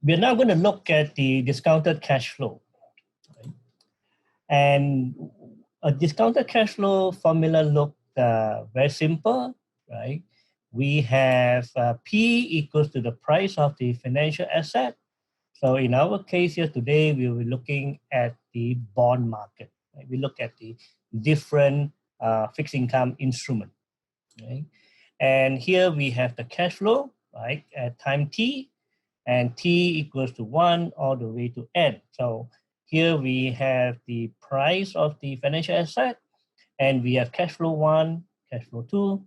We're now going to look at the discounted cash flow. Right? And a discounted cash flow formula look very simple, right? We have P equals to the price of the financial asset. So in our case here today, we will be looking at the bond market. Right? We look at the different fixed income instrument. Right? And here we have the cash flow, right, at time t, and t equals to 1 all the way to n. So here we have the price of the financial asset, and we have cash flow 1, cash flow 2,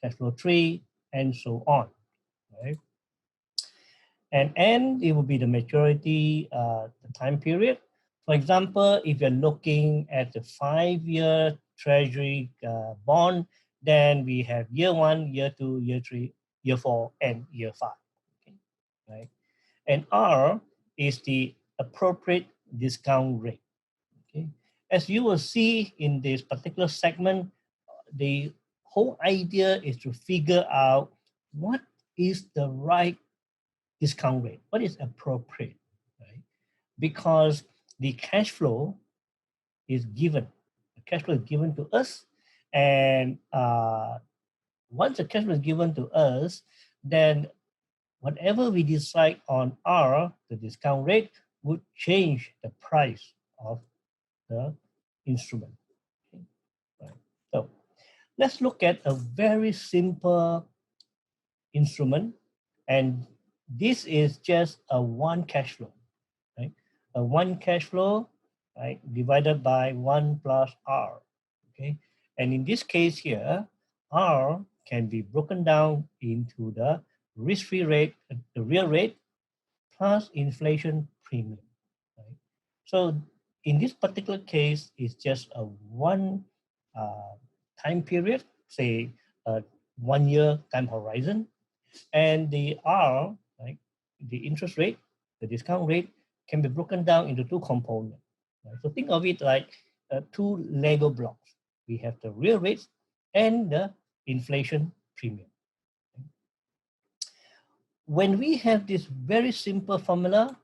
cash flow 3, and so on. Right? And n, it will be the maturity the time period. For example, if you're looking at the 5-year Treasury bond, then we have year 1, year 2, year 3, year 4, and year 5. Okay? Right? And R is the appropriate discount rate. Okay? As you will see in this particular segment, the whole idea is to figure out what is the right discount rate, what is appropriate, right? Because the cash flow is given. The cash flow is given to us, and once the cash flow is given to us, then whatever we decide on R, the discount rate, would change the price of the instrument. Okay? Right. So let's look at a very simple instrument, and this is just a one cash flow, right? A one cash flow, right, divided by 1 plus R, okay? And in this case here, R can be broken down into the risk-free rate, the real rate, plus inflation premium, right? So in this particular case, it's just a one time period, say a 1 year time horizon, and the R, right, the interest rate, the discount rate, can be broken down into two components. Right? So think of it like two Lego blocks. We have the real rates and the inflation premium. When we have this very simple formula,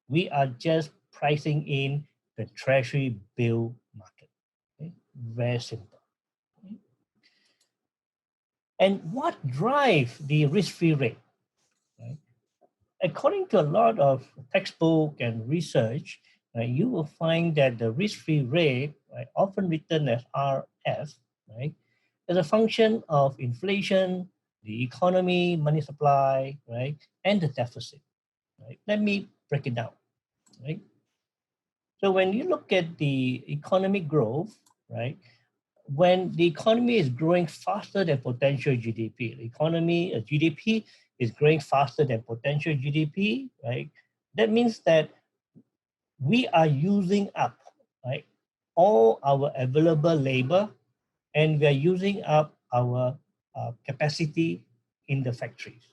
we are just pricing in the Treasury bill market. Okay? Very simple. Okay? And what drives the risk-free rate? Right? According to a lot of textbook and research, you will find that the risk-free rate, right, often written as RF, right, is a function of inflation, the economy, money supply, right, and the deficit. Right? Let me break it down. Right? So when you look at the economic growth, right, when the economy is growing faster than potential GDP, the economy, GDP is growing faster than potential GDP, right? That means that we are using up, right, all our available labor, and we are using up our capacity in the factories.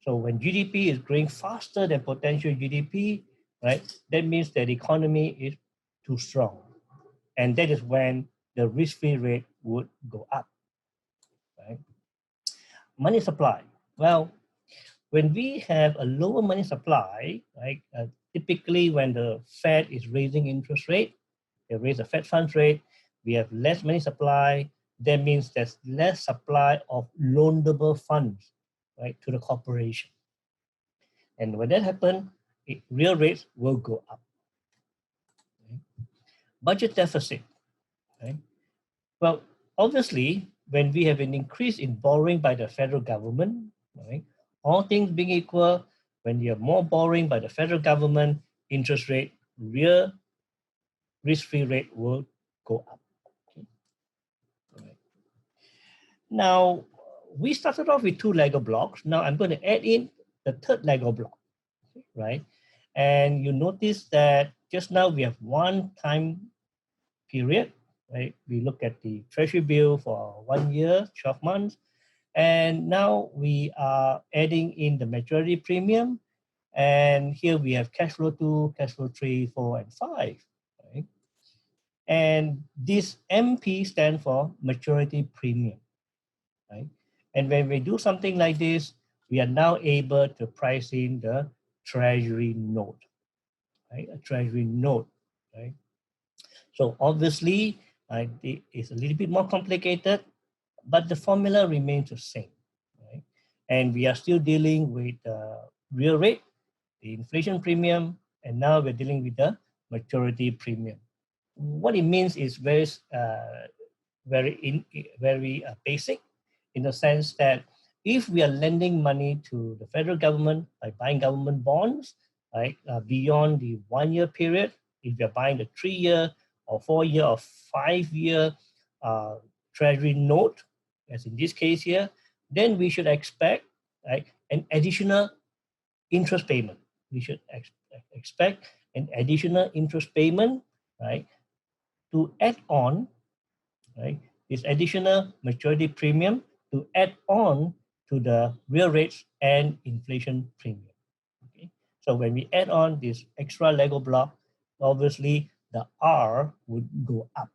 So when GDP is growing faster than potential GDP, right, that means that the economy is too strong. And that is when the risk-free rate would go up. Right? Money supply. Well, when we have a lower money supply, right, typically when the Fed is raising interest rate, they raise the Fed funds rate, we have less money supply. That means there's less supply of loanable funds, right, to the corporation. And when that happens, real rates will go up. Okay? Budget deficit. Okay? Well, obviously, when we have an increase in borrowing by the federal government, right, all things being equal, when you have more borrowing by the federal government, interest rate, real risk-free rate will go up. Okay? Right. Now, we started off with two Lego blocks. Now I'm going to add in the third Lego block, right? And you notice that just now we have one time period, right? We look at the Treasury bill for 1 year, 12 months, and now we are adding in the maturity premium, and here we have cash flow 2, cash flow 3, 4, and 5, right? And this MP stands for maturity premium, right? And when we do something like this, we are now able to price in the Treasury note, right? A Treasury note, right? So obviously, it's a little bit more complicated, but the formula remains the same, right? And we are still dealing with the real rate, the inflation premium, and now we're dealing with the maturity premium. What it means is very basic, in the sense that if we are lending money to the federal government by buying government bonds, right, beyond the 1 year period, if you're buying the 3 year or 4 year or 5 year uh, treasury note, as in this case here, then we should expect, right, an additional interest payment. We should expect an additional interest payment, right, to add on, right, this additional maturity premium to add on to the real rates and inflation premium. Okay, so when we add on this extra Lego block, obviously the R would go up.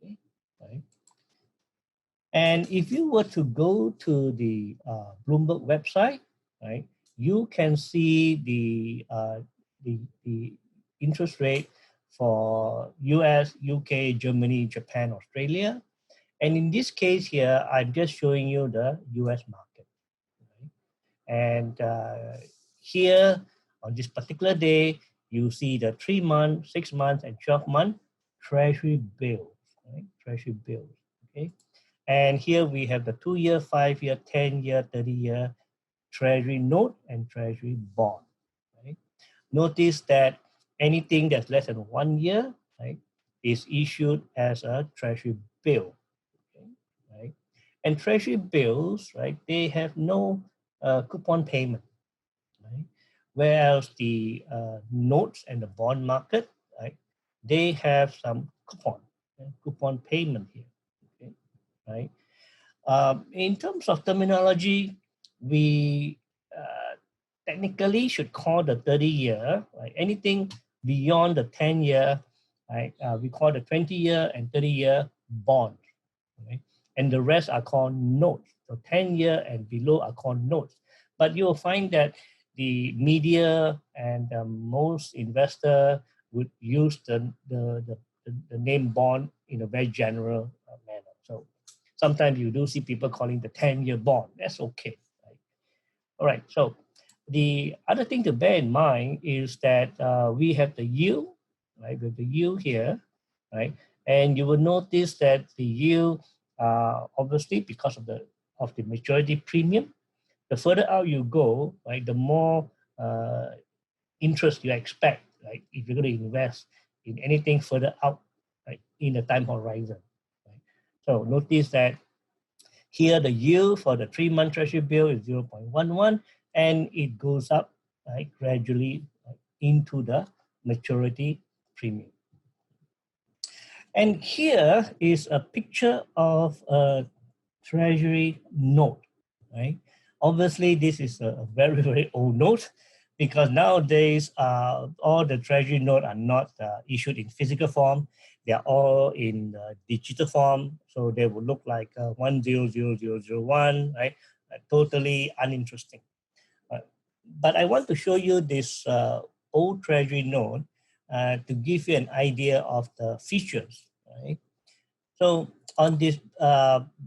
Okay, right. And if you were to go to the Bloomberg website, right, you can see the interest rate for US, UK, Germany, Japan, Australia. And in this case here, I'm just showing you the US market. Right? And here on this particular day, you see the 3 month, 6 months, and 12-month Treasury bills, right? Treasury bills, okay? And here we have the 2 year, 5 year, 10 year, 30 year Treasury note and Treasury bond, right? Notice that anything that's less than 1 year, right, is issued as a Treasury bill, okay, right? And Treasury bills, right, they have no coupon payment, right? Whereas the notes and the bond market, right, they have some coupon payment here, okay, right? In terms of terminology, we technically should call the 30 year, right? Anything beyond the 10 year, right? We call the 20 year and 30 year bond, right? And the rest are called notes. So 10 year and below are called notes. But you'll find that the media and most investor would use the name bond in a very general manner. So sometimes you do see people calling the 10-year bond. That's okay. Right? All right. So the other thing to bear in mind is that we have the yield, right? With the yield here, right? And you will notice that the yield, obviously, because of the maturity premium, the further out you go, right, the more interest you expect, right? If you're going to invest in anything further out, right, in the time horizon. Right? So notice that here the yield for the 3-month Treasury bill is 0.11, and it goes up, right, gradually, right, into the maturity premium. And here is a picture of a Treasury note, right? Obviously, this is a very, very old note, because nowadays all the Treasury notes are not issued in physical form. They are all in digital form, so they will look like 100001, right? Totally uninteresting. But I want to show you this old Treasury note to give you an idea of the features, right? So on this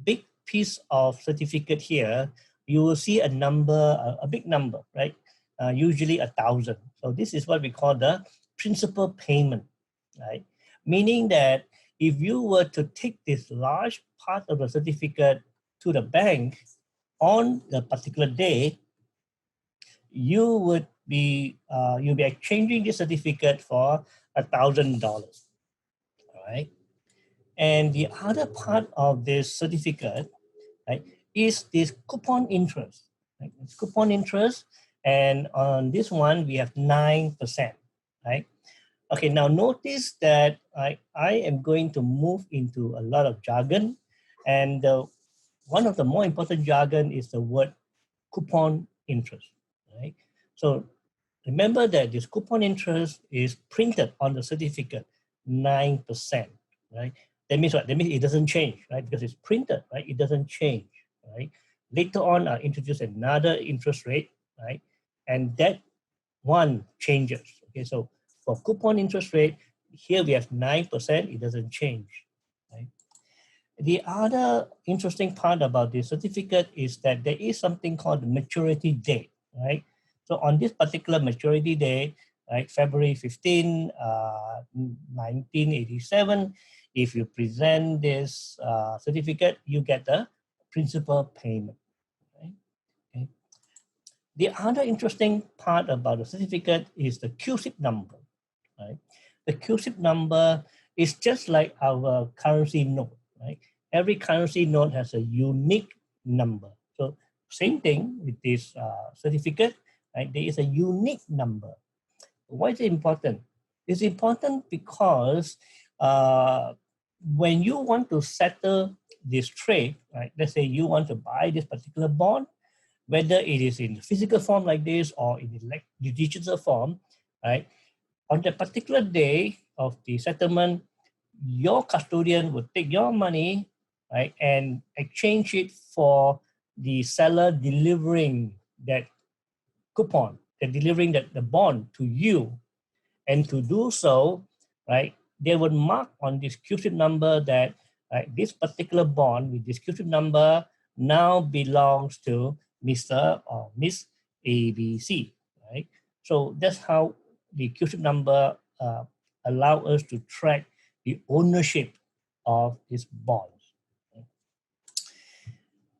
big piece of certificate here, you will see a number, a big number, right? Usually 1,000. So this is what we call the principal payment, right? Meaning that if you were to take this large part of the certificate to the bank on the particular day, you would be you'll be exchanging this certificate for $1,000, all right? And the other part of this certificate, right, is this coupon interest. Right? It's coupon interest, and on this one we have 9%. Right? Okay. Now notice that I am going to move into a lot of jargon, and one of the more important jargon is the word coupon interest. Right? So remember that this coupon interest is printed on the certificate, 9%. Right? That means what? That means it doesn't change, right? Because it's printed, right? It doesn't change, right? Later on, I'll introduce another interest rate, right? And that one changes. Okay, so for coupon interest rate, here we have 9%, it doesn't change, right? The other interesting part about the certificate is that there is something called the maturity date, right? So on this particular maturity date, right, February 15, 1987, if you present this certificate, you get the principal payment, right? Okay. The other interesting part about the certificate is the QSIP number, right? The QSIP number is just like our currency note, right? Every currency note has a unique number. So same thing with this certificate, right? There is a unique number. Why is it important? It's important because when you want to settle this trade, right? Let's say you want to buy this particular bond, whether it is in physical form like this or in the digital form, right? On the particular day of the settlement, your custodian would take your money, right, and exchange it for the seller delivering that coupon, delivering the bond to you. And to do so, right, they would mark on this QSIP number that, right, this particular bond with this QSIP number now belongs to Mr. or Miss ABC, right? So that's how the QSIP number allow us to track the ownership of these bonds.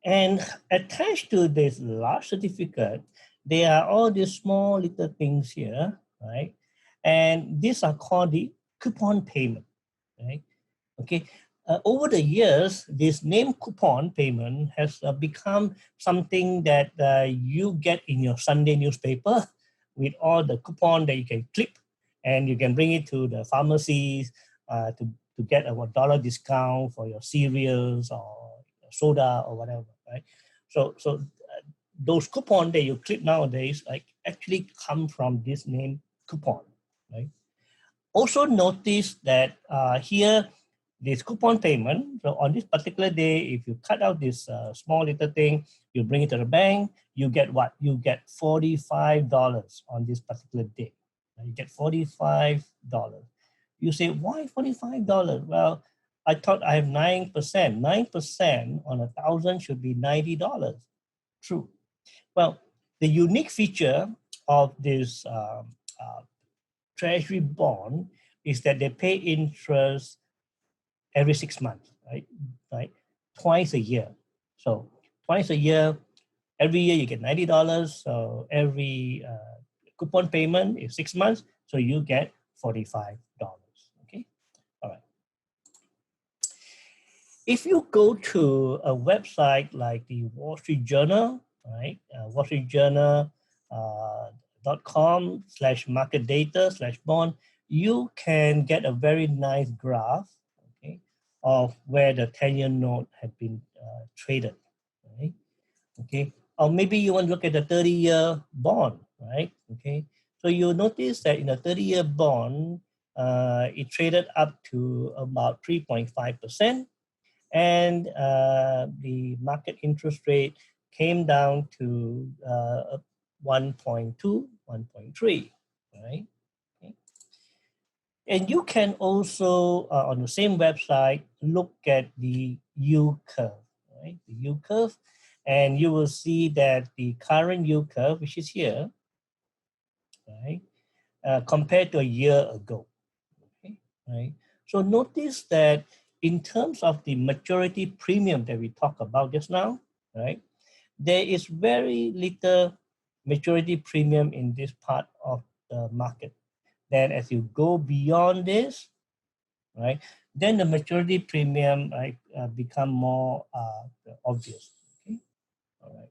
And attached to this large certificate, there are all these small little things here, right? And these are called the coupon payment, right? Okay. Over the years, this name coupon payment has become something that you get in your Sunday newspaper with all the coupon that you can clip, and you can bring it to the pharmacies to get a dollar discount for your cereals or soda or whatever, right? So those coupon that you clip nowadays, like, actually come from this name coupon, right? Also notice that here, this coupon payment, so on this particular day, if you cut out this small little thing, you bring it to the bank, you get what? You get $45 on this particular day. You get $45. You say, why $45? Well, I thought I have 9%. 9% on 1,000 should be $90. True. Well, the unique feature of this Treasury bond is that they pay interest every 6 months, right? Right, twice a year. So twice a year, every year you get $90. So every coupon payment is 6 months, so you get $45. Okay, all right. If you go to a website like the Wall Street Journal, right? Wall Street Journal. .com/market data/bond, you can get a very nice graph, okay, of where the 10-year note had been traded, right? Okay, or maybe you want to look at the 30-year bond, right? Okay, so you'll notice that in a 30-year bond, it traded up to about 3.5%, and the market interest rate came down to 1.2, 1.3, right? Okay. And you can also, on the same website, look at the yield curve, right? The yield curve, and you will see that the current yield curve, which is here, right, compared to a year ago, okay, right? So notice that in terms of the maturity premium that we talked about just now, right, there is very little maturity premium in this part of the market. Then as you go beyond this, right, then the maturity premium, right, become more obvious. Okay, all right.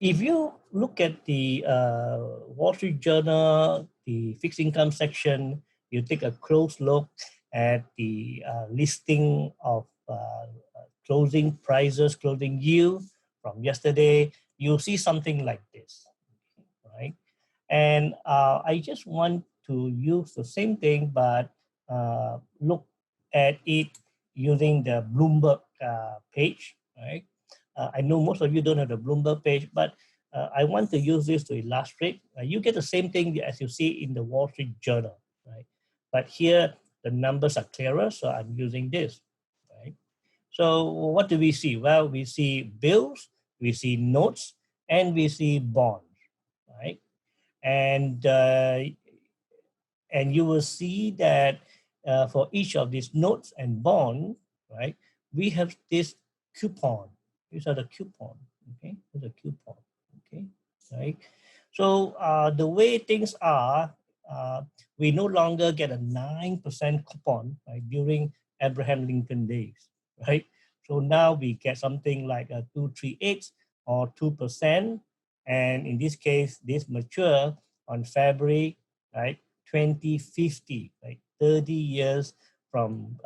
If you look at the Wall Street Journal, the fixed income section, you take a close look at the listing of closing prices, closing yield from yesterday, you'll see something like this, right? And I just want to use the same thing, but look at it using the Bloomberg page, right? I know most of you don't have the Bloomberg page, but I want to use this to illustrate. You get the same thing as you see in the Wall Street Journal, right? But here the numbers are clearer, so I'm using this, right? So what do we see? Well, we see bills, we see notes, and we see bonds, right? And you will see that for each of these notes and bonds, right, we have this coupon. These are the coupon, okay? These are coupon, okay, right? So the way things are, we no longer get a 9% coupon, right, during Abraham Lincoln days, right? So now we get something like a 238 or 2%, and in this case, this mature on February, right, 2050, right, 30 years from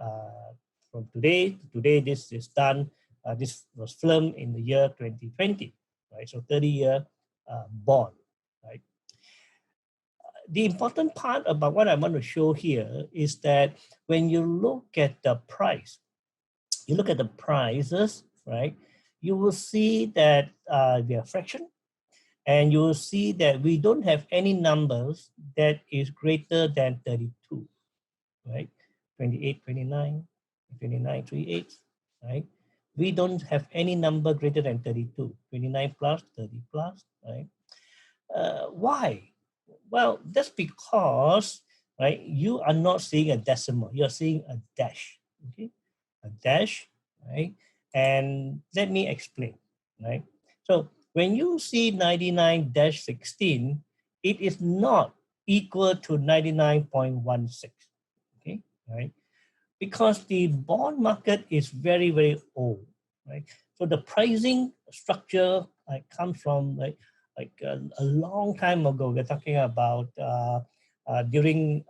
today. Today, this is done. This was filmed in the year 2020, right? So 30-year bond, right? The important part about what I want to show here is that when you look at the price, you look at the prices, right? You will see that they are fraction, and you will see that we don't have any numbers that is greater than 32, right? 28, 29, 29, 38, right? We don't have any number greater than 32, 29 plus, 30 plus, right? Why? Well, that's because, right, you are not seeing a decimal, you're seeing a dash, okay? A dash, right? And let me explain, right? So when you see 99-16, it is not equal to 99.16, okay, right? Because the bond market is very, very old, right? So the pricing structure comes from like a long time ago. We're talking about during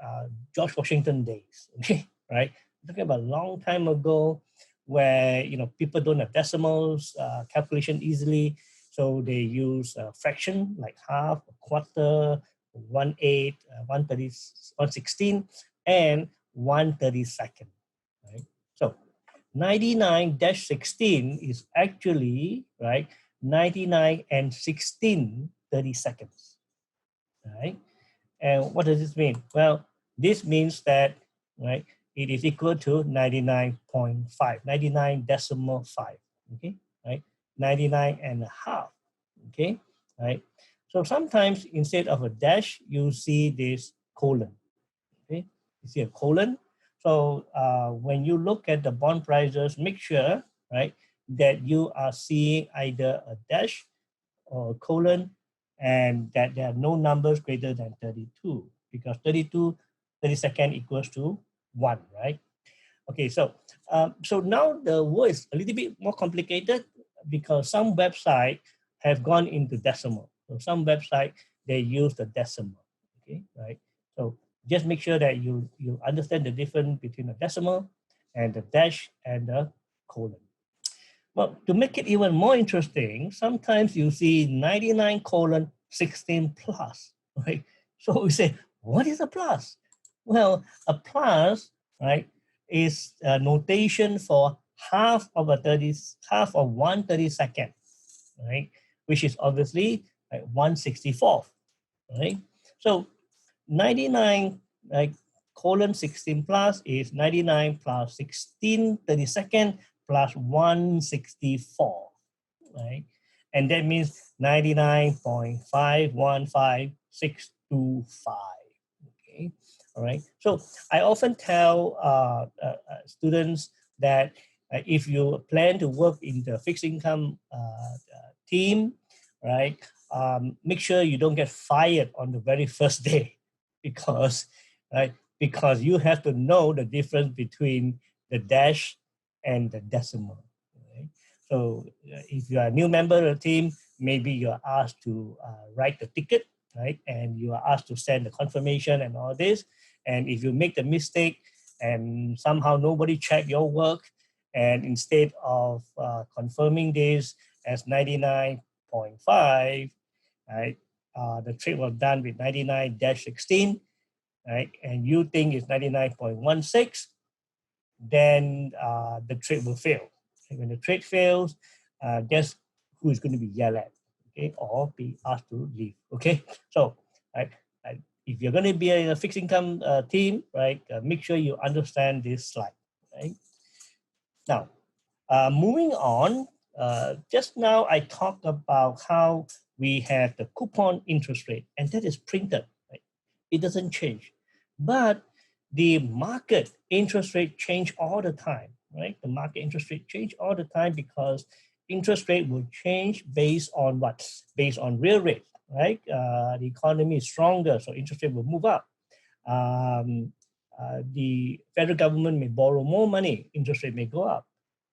George Washington days, okay, right? We're talking about a long time ago, where people don't have decimals, calculation easily, so they use a fraction like half, a quarter, 1/8, 1/30, 1/16, and 1/32. Right? So 99-16 is actually, right, 99 and 16 30-seconds, right? And what does this mean? Well, this means that, right, it is equal to 99.5, 99.5, okay, right? 99 and a half, okay, right? So sometimes instead of a dash, you see this colon, okay? You see a colon. So when you look at the bond prices, make sure, right, that you are seeing either a dash or a colon, and that there are no numbers greater than 32, because 32, 32 equals to 1, right? Okay, so so now the word is a little bit more complicated, because some websites have gone into decimal. So some website they use the decimal, okay, right? So just make sure that you understand the difference between the decimal and the dash and the colon. Well, to make it even more interesting, sometimes you see 99:16 plus, right? So we say, what is a plus? Well, a plus, right, is a notation for half of 1/32, right? Which is obviously like 1/64th, right? So 99, like, colon 16 plus is 99 plus 16/32 plus 1/64, right? And that means 99.515625. Okay, all right. So I often tell students that if you plan to work in the fixed income team, right, make sure you don't get fired on the very first day, because, right, because you have to know the difference between the dash and the decimal. Right? So if you are a new member of the team, maybe you are asked to write the ticket, right? And you are asked to send the confirmation and all this. And if you make the mistake and somehow nobody checked your work, and instead of confirming this as 99.5, right, the trade was done with 99-16, right, and you think it's 99.16, then the trade will fail. And when the trade fails, guess who is going to be yelled at? okay, or be asked to leave. Okay, so right, if you're going to be a fixed income team, right, make sure you understand this slide. Right now, moving on. Just now I talked about how we have the coupon interest rate, and that is printed. Right? It doesn't change, but the market interest rate change all the time. Right? The market interest rate change all the time because interest rate will change based on what? Based on real rate. Right? The economy is stronger, so interest rate will move up. The federal government may borrow more money, interest rate may go up.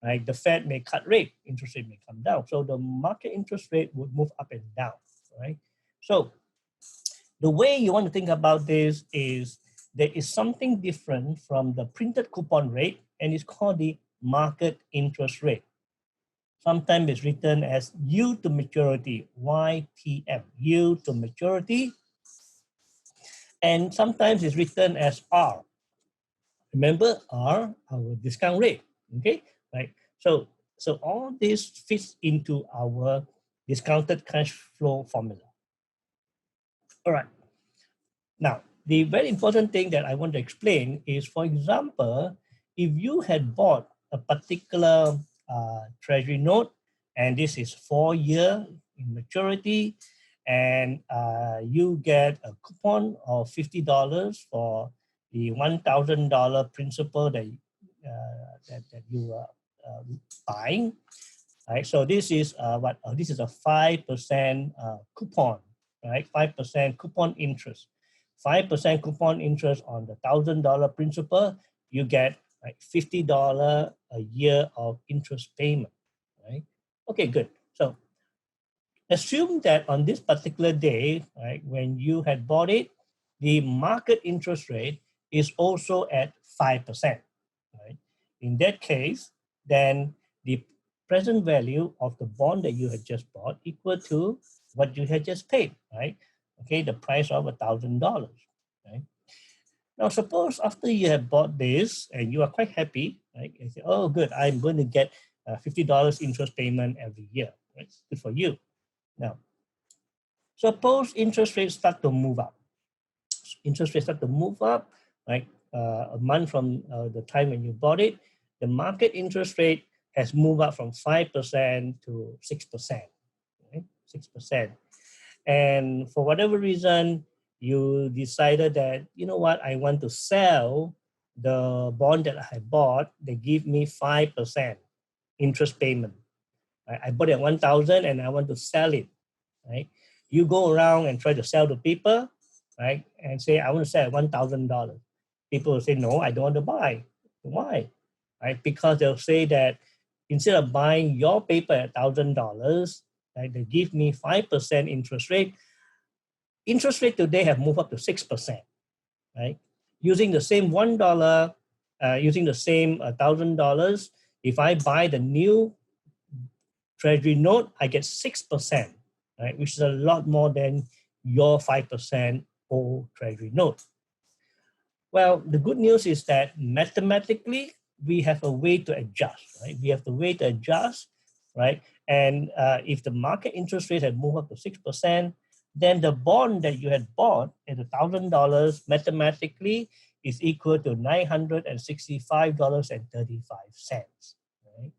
Right? The Fed may cut rate, interest rate may come down. So the market interest rate would move up and down. Right? So the way you want to think about this is there is something different from the printed coupon rate, and it's called the market interest rate. Sometimes it's written as yield to maturity, YTM, yield to maturity. And sometimes it's written as R. Remember R, our discount rate, okay? Right. So all this fits into our discounted cash flow formula. All right. Now, the very important thing that I want to explain is, for example, if you had bought a particular treasury note, and this is 4 year in maturity, and you get a coupon of $50 for the $1,000 principal that you are buying. Right, so this is what? This is a 5% coupon, right? 5% coupon interest. 5% coupon interest on the $1,000 principal, you get like $50 a year of interest payment, right? Okay, good. So assume that on this particular day, right, when you had bought it, the market interest rate is also at 5%, right? In that case, then the present value of the bond that you had just bought equal to what you had just paid, right? Okay, the price of $1,000, right? Now, suppose after you have bought this and you are quite happy, right? You say, oh, good, I'm going to get $50 interest payment every year, right? Good for you. Now, suppose interest rates start to move up. Interest rates start to move up, right? A month from the time when you bought it, the market interest rate has moved up from 5% to 6%, right? 6%. And for whatever reason, you decided that, you know what, I want to sell the bond that I bought. They give me 5% interest payment. I bought it at 1,000 and I want to sell it, right? You go around and try to sell to people, right? And say, I want to sell at $1,000. People will say, no, I don't want to buy. Why? Right? Because they'll say that instead of buying your paper at $1,000, right, they give me 5% interest rate. Interest rate today have moved up to 6%, right? Using the same $1, using the same $1,000, if I buy the new treasury note, I get 6%, right? Which is a lot more than your 5% old treasury note. Well, the good news is that mathematically, we have a way to adjust, right? We have the way to adjust, right? And if the market interest rate had moved up to 6%, then the bond that you had bought at $1,000 mathematically is equal to $965.35, right?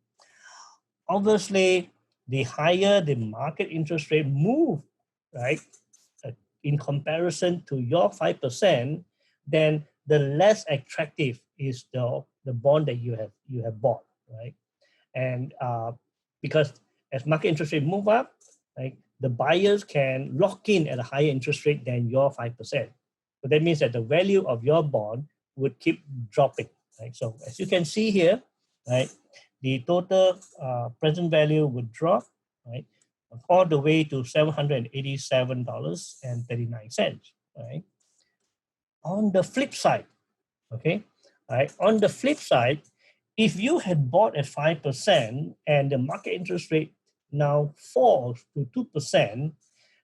Obviously, the higher the market interest rate move, right, in comparison to your 5%, then the less attractive is the bond that you have bought, right? And because as market interest rate move up, right, the buyers can lock in at a higher interest rate than your 5%. So that means that the value of your bond would keep dropping, right? So as you can see here, right, the total present value would drop, right, all the way to $787.39, right? On the flip side, okay, right, on the flip side, if you had bought at 5% and the market interest rate now falls to 2%,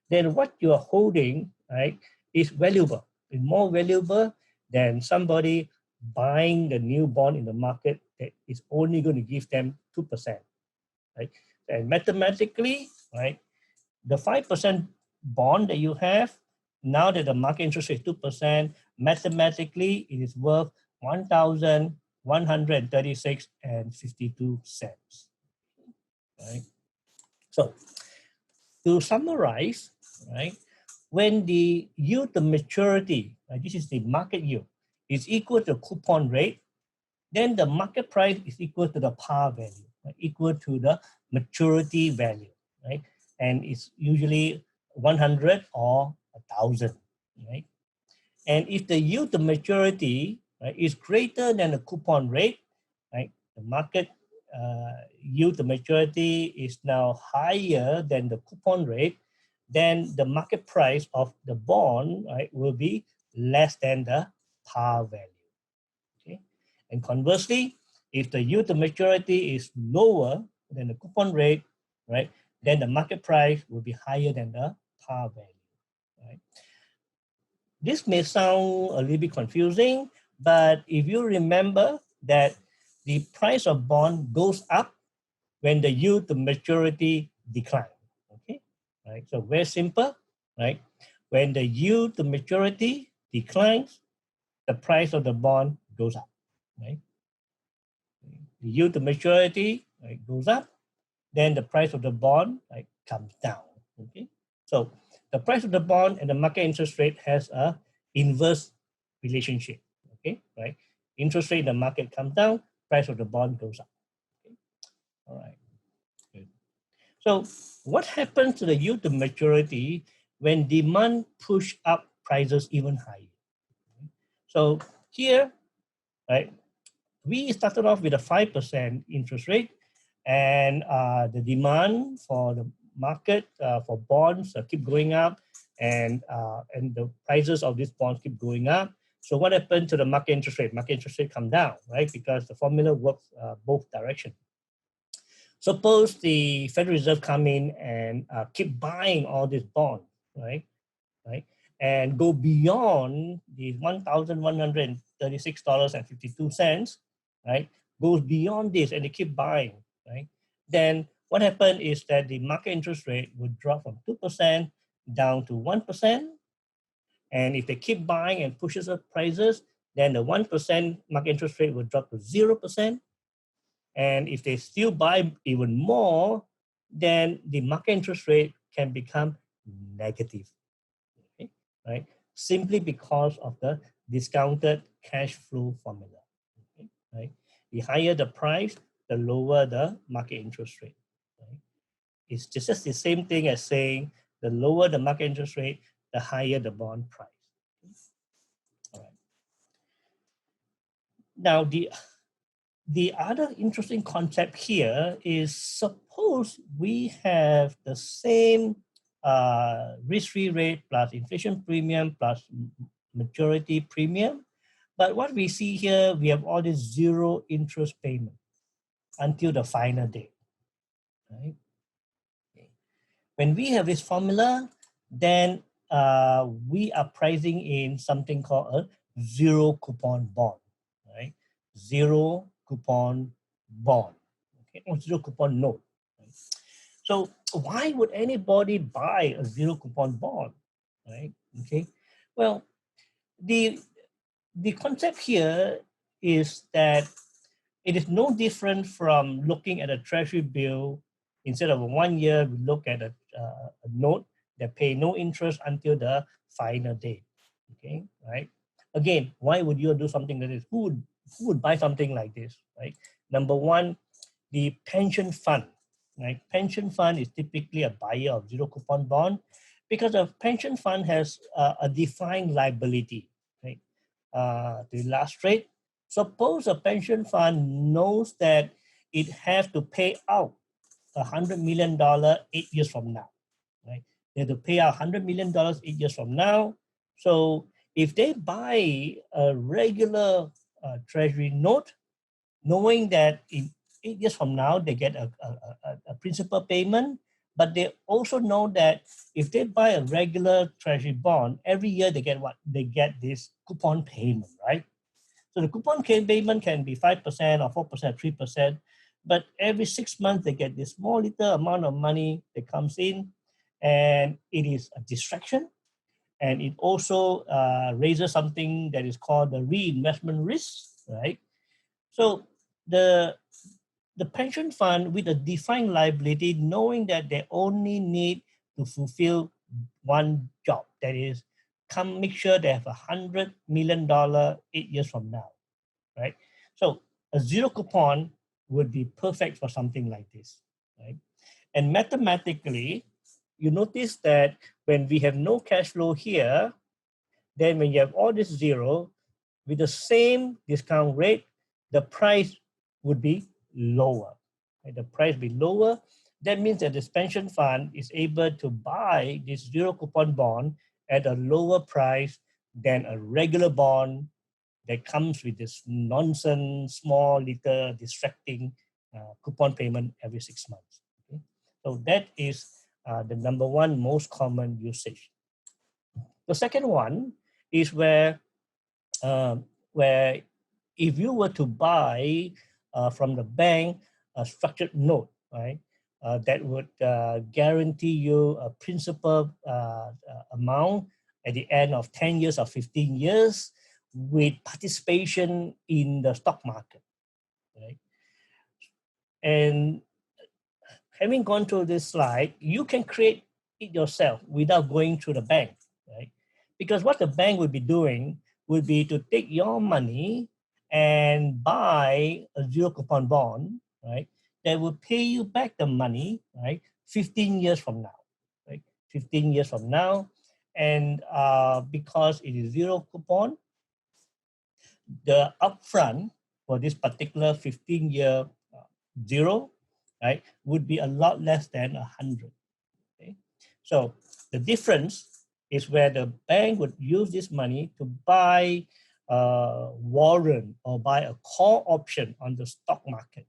then what you are holding, right, is valuable. It's more valuable than somebody buying the new bond in the market that is only going to give them 2%, right? And mathematically, right, the 5% bond that you have, now that the market interest rate is 2%, mathematically it is worth 1,136 and 52 cents. Right? So to summarize, right, when the yield to maturity, this is the market yield, is equal to coupon rate, then the market price is equal to the par value, right, equal to the maturity value, right? And it's usually 100 or 1,000, right? And if the yield to maturity, right, is greater than the coupon rate, right, the market yield to maturity is now higher than the coupon rate, then the market price of the bond, right, will be less than the par value. Okay, and conversely, if the yield to maturity is lower than the coupon rate, right, then the market price will be higher than the par value. Right. This may sound a little bit confusing, but if you remember that the price of bond goes up when the yield to maturity declines. Okay, right. So very simple, right? When the yield to maturity declines, the price of the bond goes up, right? The yield to maturity, right, goes up, then the price of the bond, right, comes down. Okay, so the price of the bond and the market interest rate has a inverse relationship. Okay, right? Interest rate in the market comes down, price of the bond goes up. Okay? All right. Good. So what happens to the yield to maturity when demand push up prices even higher? So here, right, we started off with a 5% interest rate, and the demand for the market for bonds keep going up, and the prices of these bonds keep going up. So what happened to the market interest rate? Market interest rate come down, right? Because the formula works both directions. Suppose the Federal Reserve come in and keep buying all these bonds, right? And go beyond the $1,136.52, right? Goes beyond this and they keep buying, right? Then what happened is that the market interest rate would drop from 2% down to 1%. And if they keep buying and pushes up prices, then the 1% market interest rate will drop to 0%. And if they still buy even more, then the market interest rate can become negative. Okay, right? Simply because of the discounted cash flow formula. Okay, right? The higher the price, the lower the market interest rate. Right? It's just the same thing as saying the lower the market interest rate, the higher the bond price. All right. Now the other interesting concept here is, suppose we have the same risk-free rate plus inflation premium plus maturity premium, but what we see here, we have all this zero interest payment until the final date, right? Okay. When we have this formula, then we are pricing in something called a zero coupon bond, right? Zero coupon bond, okay, or zero coupon note. Right? So why would anybody buy a zero coupon bond, right? Okay, well, the concept here is that it is no different from looking at a treasury bill. Instead of a 1 year, we look at a note that pay no interest until the final date. Okay, right? Again, why would you do something like this? Who would buy something like this, right? Number one, the pension fund, right? Pension fund is typically a buyer of zero coupon bond because a pension fund has a defined liability, right? To illustrate, suppose a pension fund knows that it has to pay out $100 million 8 years from now, right? They have to pay out $100 million 8 years from now. So if they buy a regular treasury note, knowing that in 8 years from now they get a principal payment, but they also know that if they buy a regular treasury bond, every year they get what? They get this coupon payment, right? So the coupon payment can be 5% or 4%, 3%, but every 6 months they get this small little amount of money that comes in, and it is a distraction, and it also raises something that is called the reinvestment risk, right? So the pension fund with a defined liability, knowing that they only need to fulfill one job, that is, make sure they have $100 million 8 years from now, right? So a zero coupon would be perfect for something like this, right? And mathematically, you notice that when we have no cash flow here, then when you have all this zero, with the same discount rate, the price would be lower. Right? The price be lower. That means that this pension fund is able to buy this zero coupon bond at a lower price than a regular bond that comes with this nonsense, small, little, distracting coupon payment every 6 months. Okay? So that is the number one most common usage. The second one is where if you were to buy from the bank a structured note, right, that would guarantee you a principal amount at the end of 10 years or 15 years with participation in the stock market, right? And having gone through this slide, you can create it yourself without going through the bank, right? Because what the bank would be doing would be to take your money and buy a zero coupon bond, right? That will pay you back the money, right? 15 years from now, right? 15 years from now. And because it is zero coupon, the upfront for this particular 15-year zero, right, would be a lot less than 100. Okay? So the difference is where the bank would use this money to buy a warrant or buy a call option on the stock market,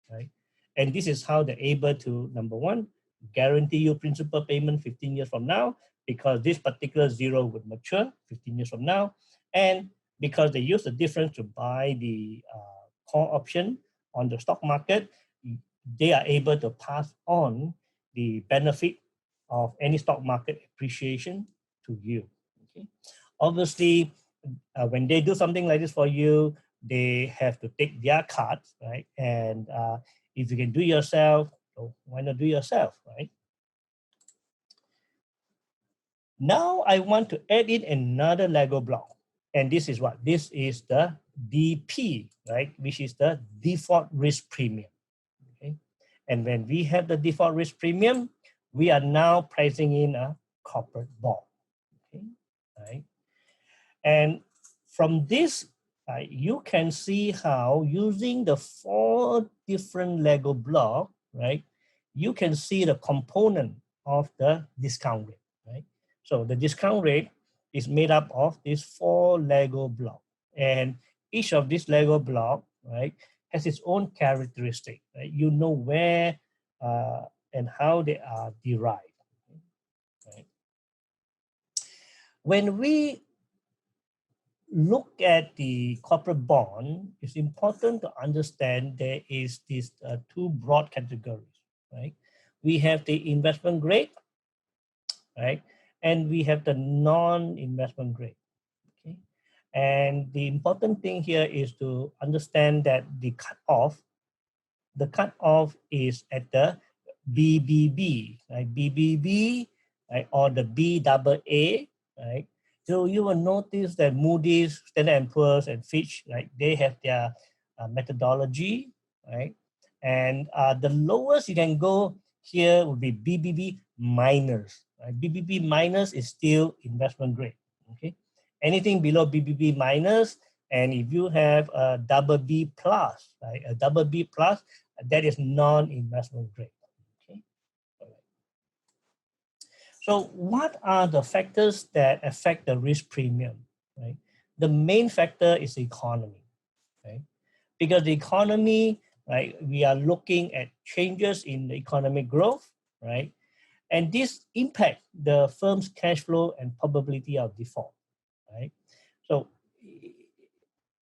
right? And this is how they're able to, number one, guarantee you principal payment 15 years from now, because this particular zero would mature 15 years from now, and because they use the difference to buy the call option on the stock market, they are able to pass on the benefit of any stock market appreciation to you. Okay? Obviously, when they do something like this for you, they have to take their cards, right? And if you can do yourself, so why not do yourself, right? Now I want to add in another Lego block. And this is what? This is the DP, right? Which is the default risk premium. Okay. And when we have the default risk premium, we are now pricing in a corporate bond. Okay. Right. And from this, you can see how using the 4 different Lego blocks, right? You can see the component of the discount rate, right? So the discount rate is made up of these 4 Lego blocks, and each of these Lego block, right, has its own characteristic. Right? You know where and how they are derived. Right? When we look at the corporate bond, it's important to understand there is these 2 broad categories, right? We have the investment grade, right? And we have the non-investment grade, okay? And the important thing here is to understand that the cutoff is at the BBB, right? BBB, right? Or the BAA, right? So you will notice that Moody's, Standard & Poor's, and Fitch, right? They have their methodology, right? And the lowest you can go here would be BBB minus. Right? BBB minus is still investment grade. Okay, anything below BBB minus, and if you have a double B plus, right? A double B plus, that is non-investment grade. Okay. So what are the factors that affect the risk premium? Right. The main factor is the economy. Right. Because the economy, right, we are looking at changes in the economic growth, right? And this impact the firm's cash flow and probability of default, right? So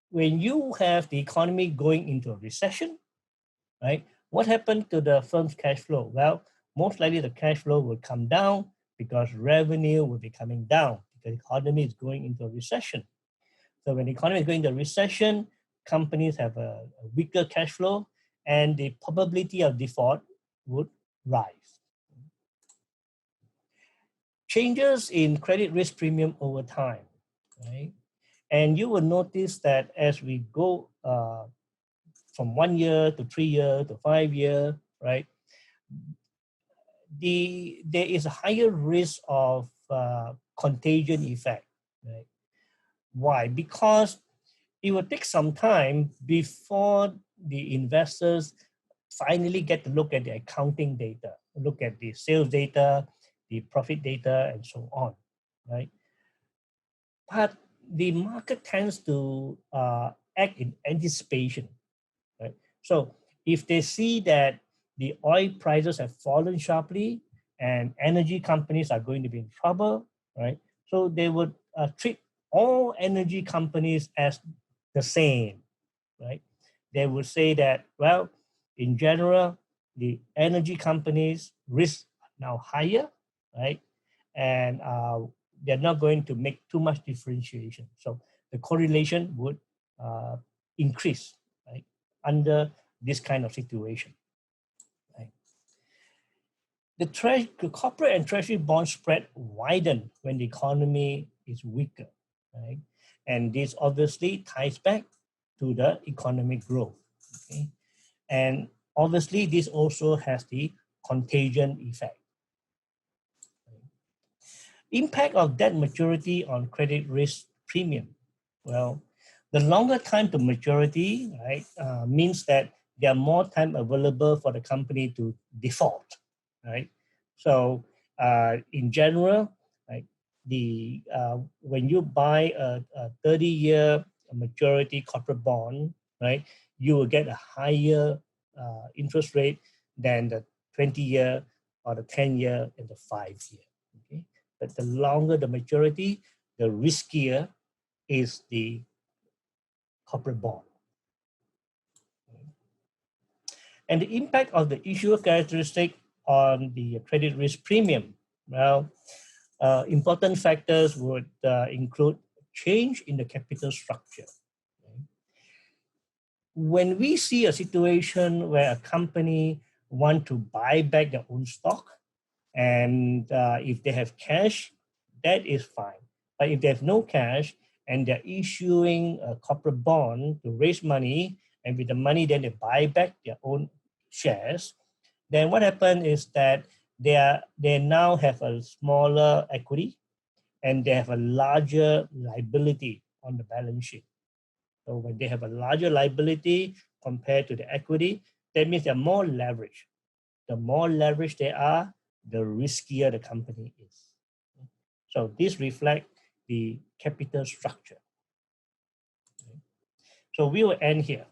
when you have the economy going into a recession, right, what happened to the firm's cash flow? Well, most likely the cash flow will come down because revenue will be coming down because the economy is going into a recession. So when the economy is going into a recession, companies have a weaker cash flow and the probability of default would rise. Changes in credit risk premium over time, right? And you will notice that as we go from 1 year to 3 year to 5 year, right? There is a higher risk of contagion effect, right? Why? Because it will take some time before the investors finally get to look at the accounting data, look at the sales data, the profit data, and so on, right? But the market tends to act in anticipation, right? So if they see that the oil prices have fallen sharply and energy companies are going to be in trouble, right? So they would treat all energy companies as the same, right? They would say that, well, in general, the energy companies' risks are now higher, right? And they're not going to make too much differentiation. So the correlation would increase, right, under this kind of situation. Right? The corporate and treasury bond spread widen when the economy is weaker, right? And this obviously ties back to the economic growth. Okay? And obviously, this also has the contagion effect. Impact of debt maturity on credit risk premium. Well, the longer time to maturity, right, means that there are more time available for the company to default, right? So in general, right, when you buy a 30-year maturity corporate bond, right, you will get a higher interest rate than the 20-year or the 10-year and the 5-year. Okay, but the longer the maturity, the riskier is the corporate bond. And the impact of the issuer characteristic on the credit risk premium. Well, important factors would include change in the capital structure. When we see a situation where a company want to buy back their own stock, and if they have cash, that is fine. But if they have no cash and they're issuing a corporate bond to raise money, and with the money then they buy back their own shares, then what happens is that they now have a smaller equity and they have a larger liability on the balance sheet. So when they have a larger liability compared to the equity, that means they're more leveraged. The more leveraged they are, the riskier the company is. So this reflects the capital structure. So we will end here.